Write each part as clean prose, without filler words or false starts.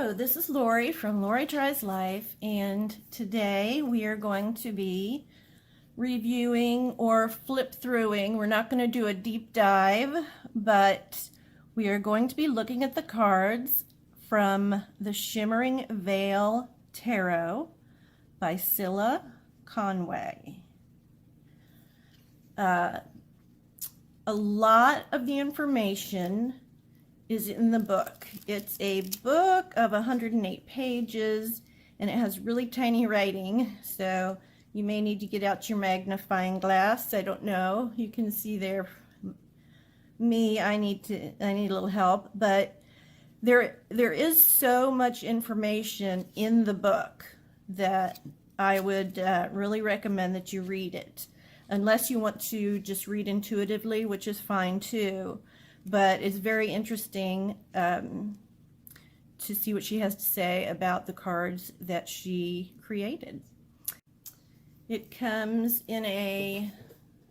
Hello, this is Lori from Lori Tries Life, and today we are going to be reviewing or flip-throughing. We're not going to do a deep dive, but we are going to be looking at the cards from the Shimmering Veil Tarot by Cilla Conway. A lot of the information is in the book. It's a book of 108 pages, and it has really tiny writing, so you may need to get out your magnifying glass. I don't know. You can see there. Me, I need a little help, but there is so much information in the book that I would really recommend that you read it, unless you want to just read intuitively, which is fine too. But it's very interesting to see what she has to say about the cards that she created. It comes in a,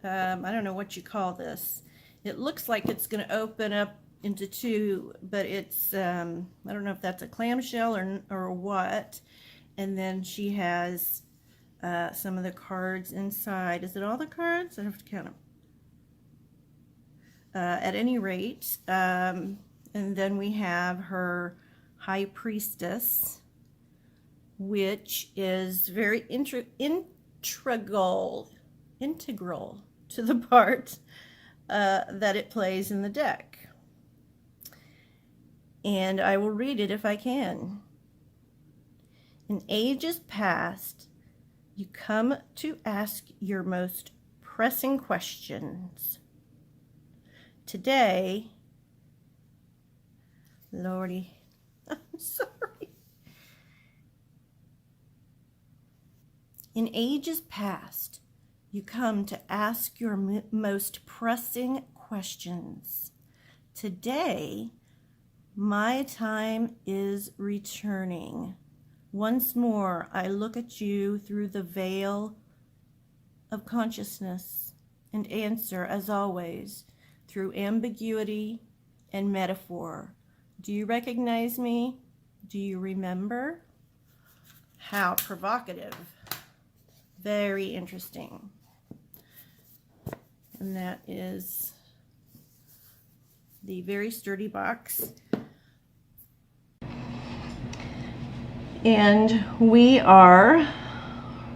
I don't know what you call this. It looks like it's going to open up into two, but it's, I don't know if that's a clamshell or what. And then she has some of the cards inside. Is it all the cards? I have to count them. At any rate, and then we have her High Priestess, which is very integral to the part that it plays in the deck. And I will read it if I can. In ages past, you come to ask your most pressing questions. Today, Lordy, I'm sorry. In ages past, you come to ask your most pressing questions. Today, my time is returning. Once more, I look at you through the veil of consciousness and answer, as always, through ambiguity and metaphor. Do you recognize me? Do you remember? How provocative. Very interesting. And that is the very sturdy box. And we are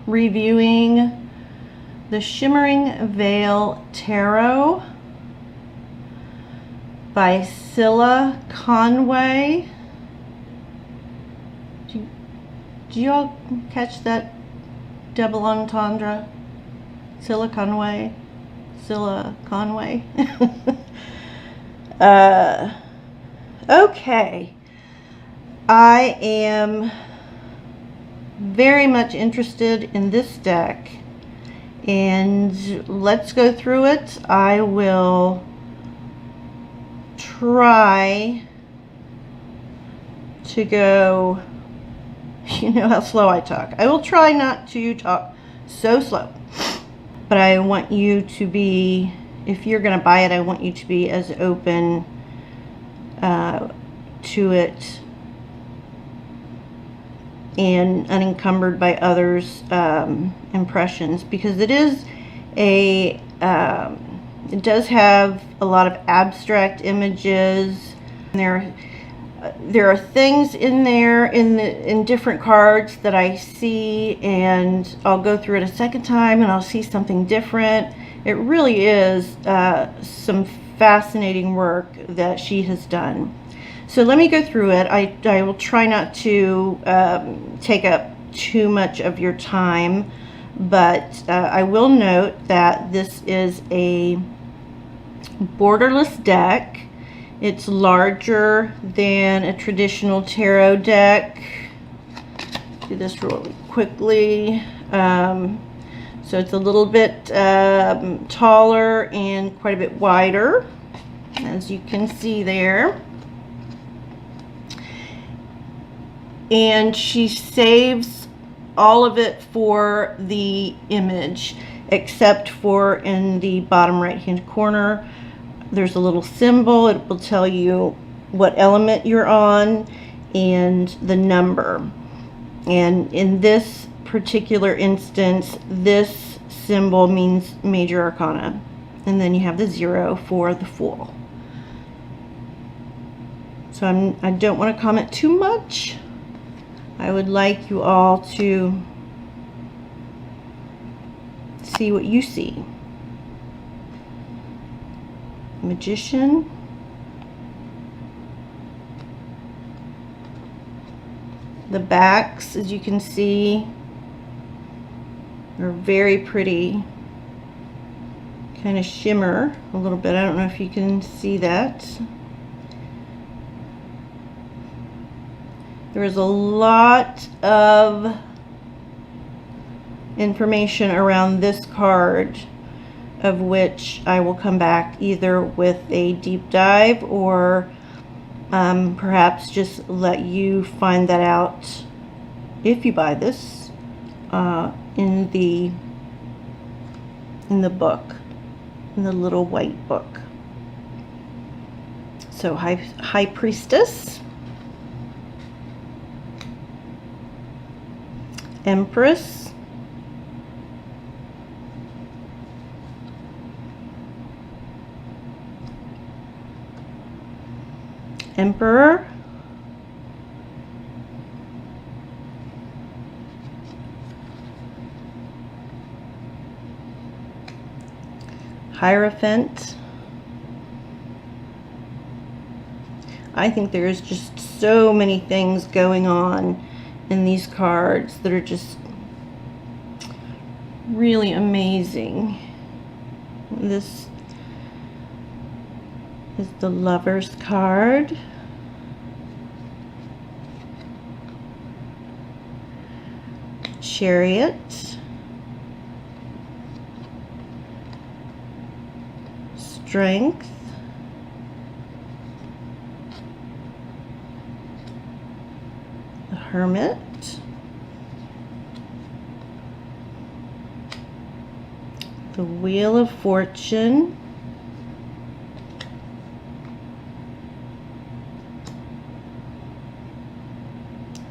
reviewing the Shimmering Veil Tarot by Cilla Conway. Do you all catch that double entendre? Cilla Conway. Cilla Conway. Okay. I am very much interested in this deck, and let's go through it. I will try to go, you know how slow I talk. I will try not to talk so slow, but I want you to be, if you're going to buy it, I want you to be as open to it and unencumbered by others' impressions, because it is a it does have a lot of abstract images. There are things in there in different cards that I see, and I'll go through it a second time and I'll see something different. It really is some fascinating work that she has done. So let me go through it. I will try not to take up too much of your time, but I will note that this is a borderless deck. It's larger than a traditional tarot deck. Do this really quickly. So it's a little bit taller and quite a bit wider, as you can see there. And she saves all of it for the image, except for in the bottom right hand corner there's a little symbol. It will tell you what element you're on, and the number. And in this particular instance, this symbol means major arcana. And then you have the 0 for the Fool. So I don't want to comment too much. I would like you all to see what you see. Magician. The backs, as you can see, are very pretty. Kind of shimmer a little bit. I don't know if you can see that. There is a lot of information around this card, of which I will come back either with a deep dive or perhaps just let you find that out if you buy this in the book, in the little white book. So High Priestess, Empress, Emperor, Hierophant. I think there's just so many things going on in these cards that are just really amazing. This is the Lover's card. Chariot. Strength. The Hermit. The Wheel of Fortune.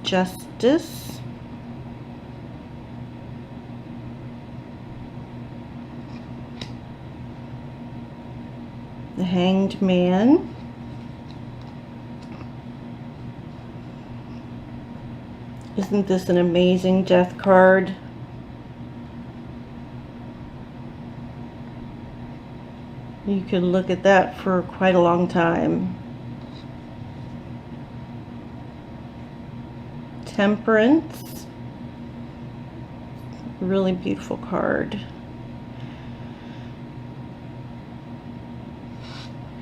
Justice. The Hanged Man. Isn't this an amazing death card? You could look at that for quite a long time. Temperance. Really beautiful card.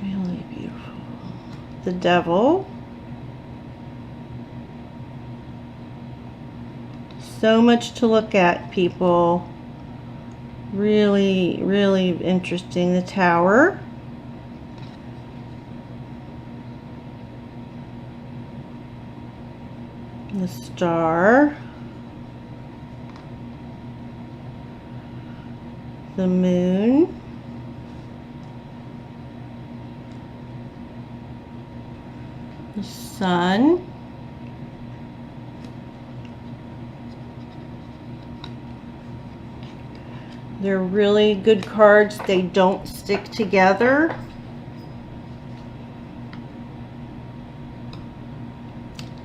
Really beautiful. The Devil. So much to look at, people. Really, really interesting. The Tower. The Star. The Moon. The Sun. They're really good cards. They don't stick together.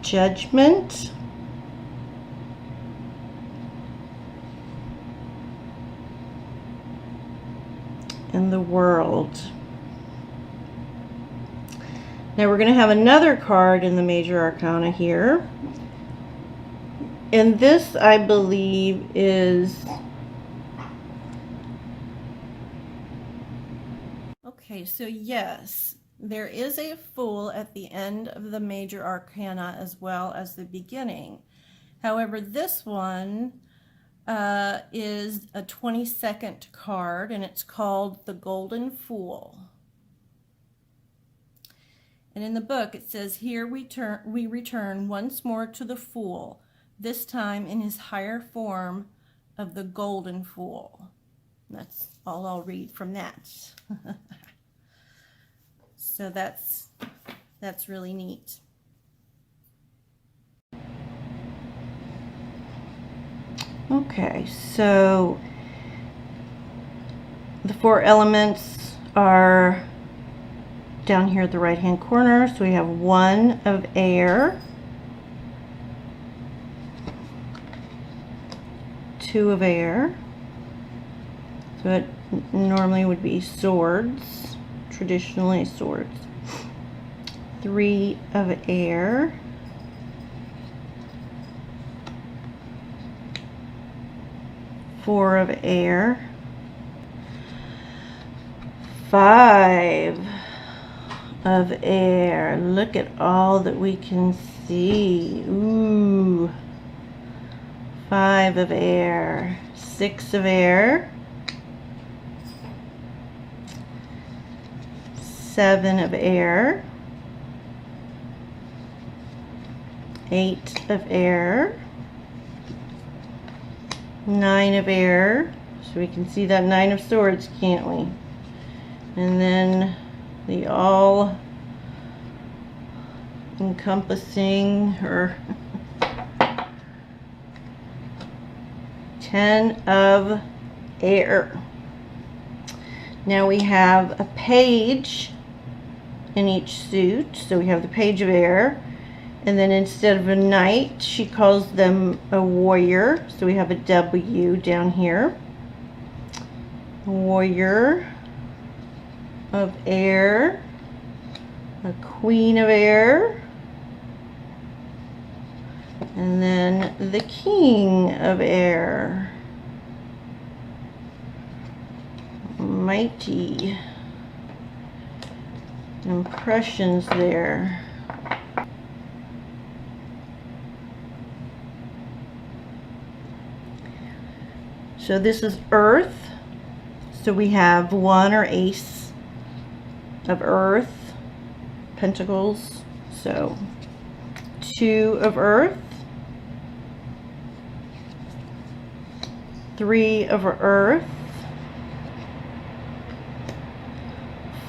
Judgment. And the World. Now we're going to have another card in the Major Arcana here. And this, I believe, is... Okay, so yes, there is a Fool at the end of the Major Arcana as well as the beginning. However, this one is a 22nd card, and it's called the Golden Fool. And in the book it says, here we return once more to the Fool, this time in his higher form of the Golden Fool. That's all I'll read from that. So that's really neat. Okay, so the 4 elements are down here at the right hand corner. So we have 1 of air, 2 of air, so it normally would be swords, traditionally swords, 3 of air, 4 of air, 5 of air. Look at all that we can see. Ooh. 5 of air, 6 of air, 7 of air, 8 of air, 9 of air. So we can see that 9 of swords, can't we? And then the all encompassing, or 10 of air. Now we have a page in each suit. So we have the page of air, and then instead of a knight, she calls them a warrior. So we have a W down here. Warrior of air, a queen of air, and then the king of air. Mighty impressions there. So this is earth. So we have 1 or ace of earth, pentacles. So 2 of earth, 3 of earth,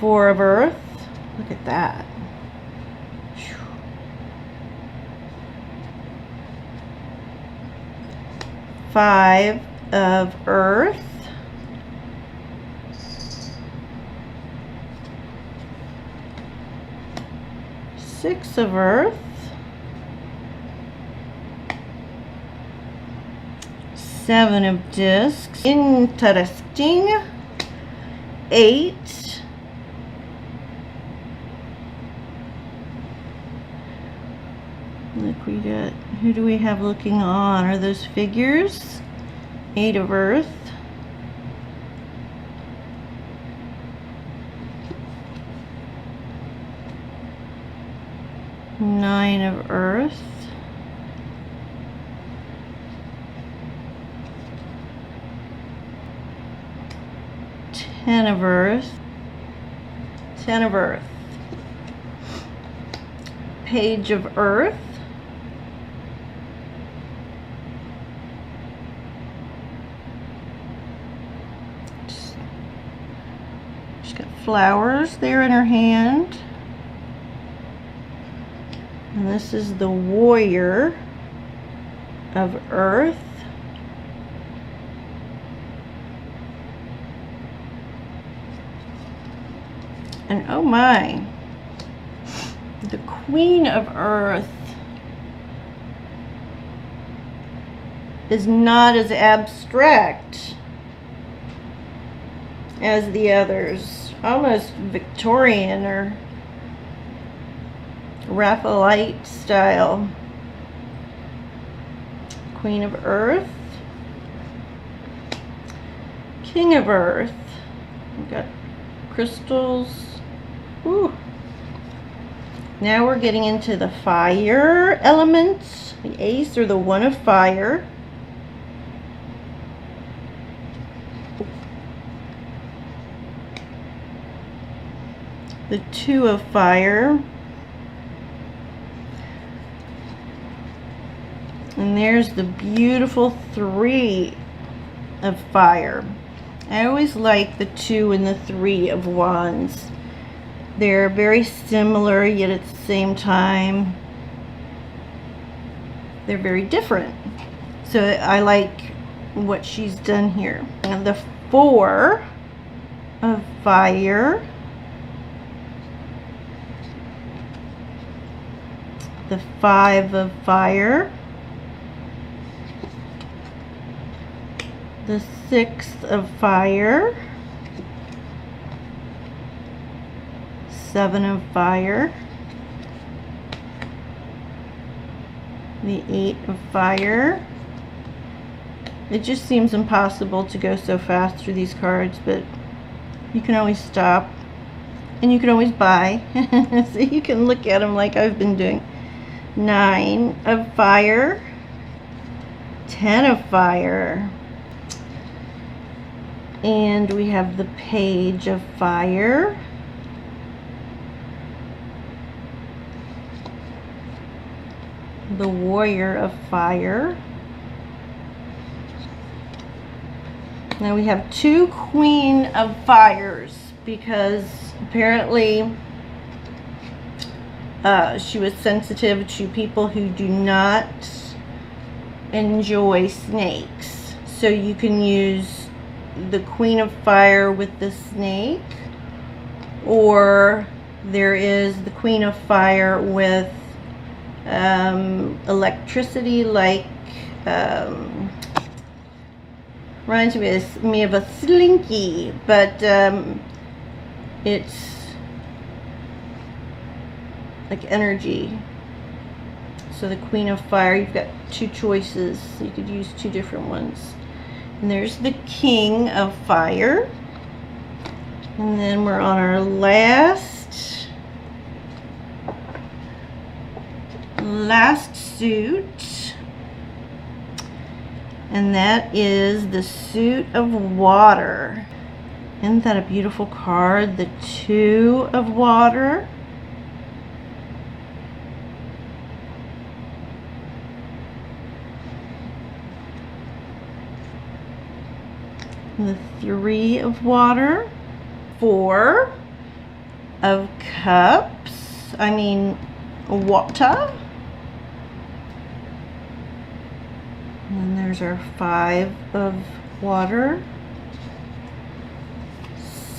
4 of earth. Look at that. 5 of earth, 6 of earth, 7 of discs. Interesting. 8. Look, we got, who do we have looking on? Are those figures? 8 of earth. 9 of earth. 10 of earth. 10 of earth. Page of earth. She's got flowers there in her hand. And this is the warrior of earth. And oh my, the queen of earth is not as abstract as the others. Almost Victorian or Raphaelite style. Queen of earth. King of earth. We've got crystals. Ooh. Now we're getting into the fire elements. The ace, or the 1 of fire. The 2 of fire. And there's the beautiful 3 of fire. I always like the 2 and the 3 of wands. They're very similar, yet at the same time, they're very different. So I like what she's done here. And the 4 of fire, the 5 of fire, the 6 of fire, 7 of fire, the 8 of fire. It just seems impossible to go so fast through these cards, but you can always stop and you can always buy. So you can look at them like I've been doing. 9 of fire, 10 of fire, and we have the page of fire, the warrior of fire. Now we have 2 queen of fires because apparently she was sensitive to people who do not enjoy snakes. So you can use the queen of fire with the snake, or there is the queen of fire with electricity, like reminds me of a slinky, but it's like energy. So the queen of fire, you've got 2 choices. You could use 2 different ones. And there's the king of fire. And then we're on our last suit. And that is the suit of water. Isn't that a beautiful card? The 2 of water. The 3 of water. 4 of cups. I mean, water. And there's our 5 of water,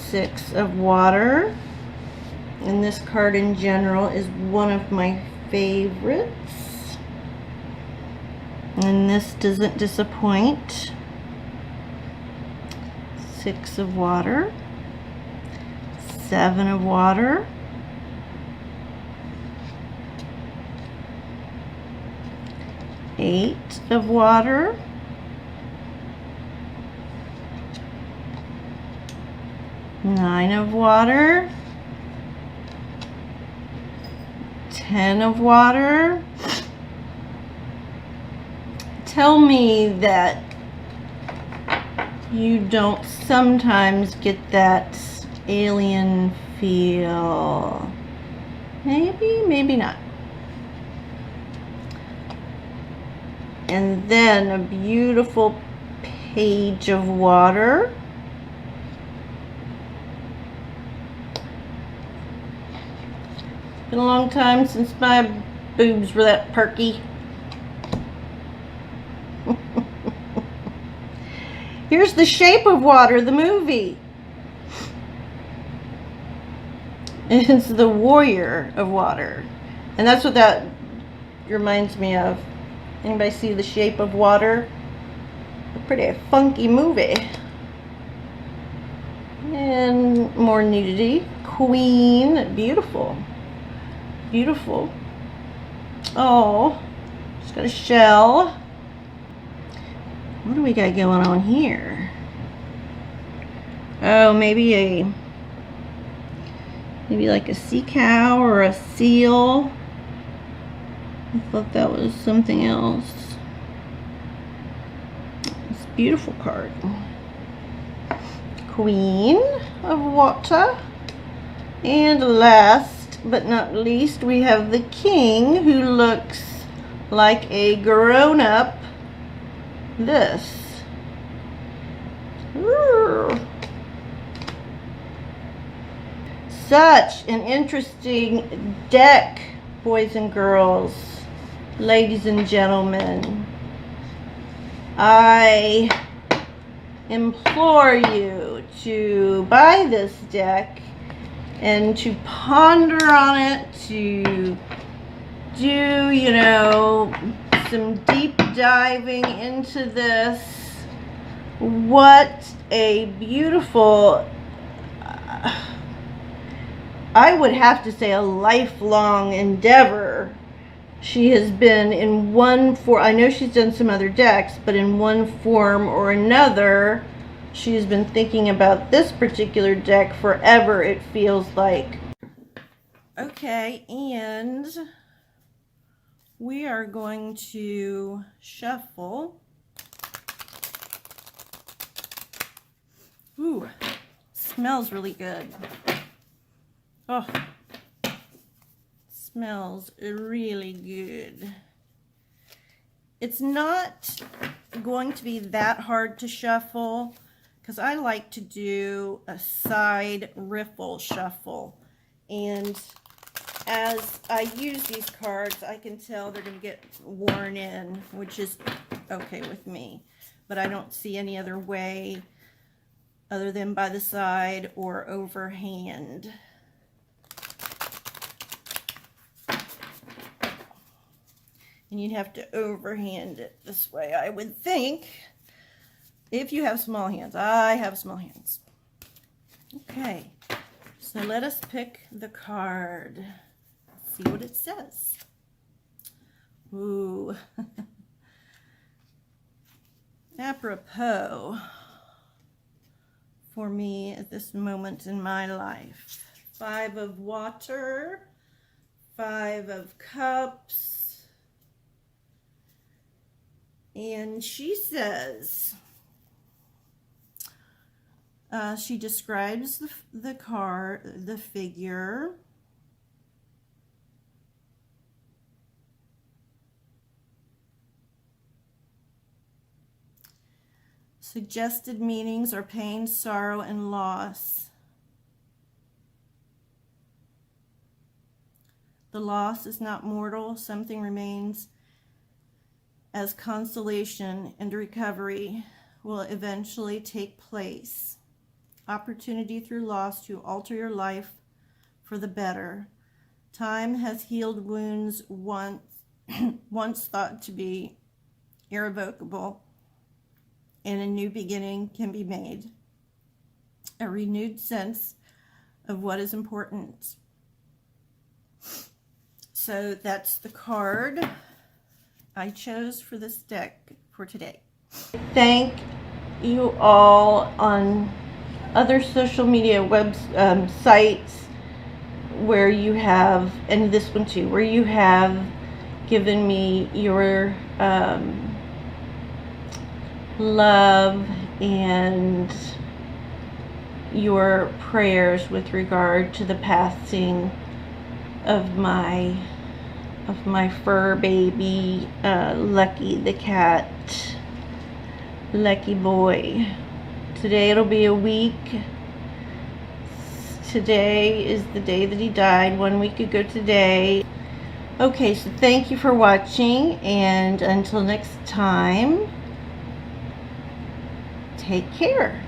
6 of water. And this card in general is one of my favorites. And this doesn't disappoint. 6 of water, 7 of water, 8 of water, 9 of water, 10 of water. Tell me that you don't sometimes get that alien feel. Maybe, maybe not. And then a beautiful page of water. It's been a long time since my boobs were that perky. Here's The Shape of Water, the movie. It's the warrior of water. And that's what that reminds me of. Anybody see The Shape of Water? A pretty funky movie. And more nudity. Queen. Beautiful. Beautiful. Oh, it's got a shell. What do we got going on here? Oh, maybe like a sea cow or a seal. I thought that was something else. It's a beautiful card. Queen of water. And last but not least, we have the king, who looks like a grown-up. This. Ooh. Such an interesting deck, boys and girls, ladies and gentlemen. I implore you to buy this deck and to ponder on it, to do, you know, some deep diving into this. What a beautiful, I would have to say a lifelong endeavor she has been in one form. I know she's done some other decks, but in one form or another, she's been thinking about this particular deck forever, it feels like. Okay, and we are going to shuffle. Ooh, smells really good. Oh, smells really good. It's not going to be that hard to shuffle because I like to do a side riffle shuffle, and as I use these cards I can tell they're going to get worn in, which is okay with me, but I don't see any other way other than by the side or overhand. And you'd have to overhand it this way, I would think, if you have small hands. I have small hands. Okay, so let us pick the card. Let's see what it says. Ooh. Apropos for me at this moment in my life. 5 of water, 5 of cups. And she says, she describes the card, the figure. Suggested meanings are pain, sorrow, and loss. The loss is not mortal. Something remains as consolation, and recovery will eventually take place. Opportunity through loss to alter your life for the better. Time has healed wounds once thought to be irrevocable, and a new beginning can be made. A renewed sense of what is important. So that's the card I chose for this deck for today. Thank you all on other social media sites where you have, and this one too, where you have given me your love and your prayers with regard to the passing of my fur baby, Lucky the cat, Lucky boy. Today it'll be a week. Today is the day that he died, 1 week ago today. Okay, so thank you for watching, and until next time, take care.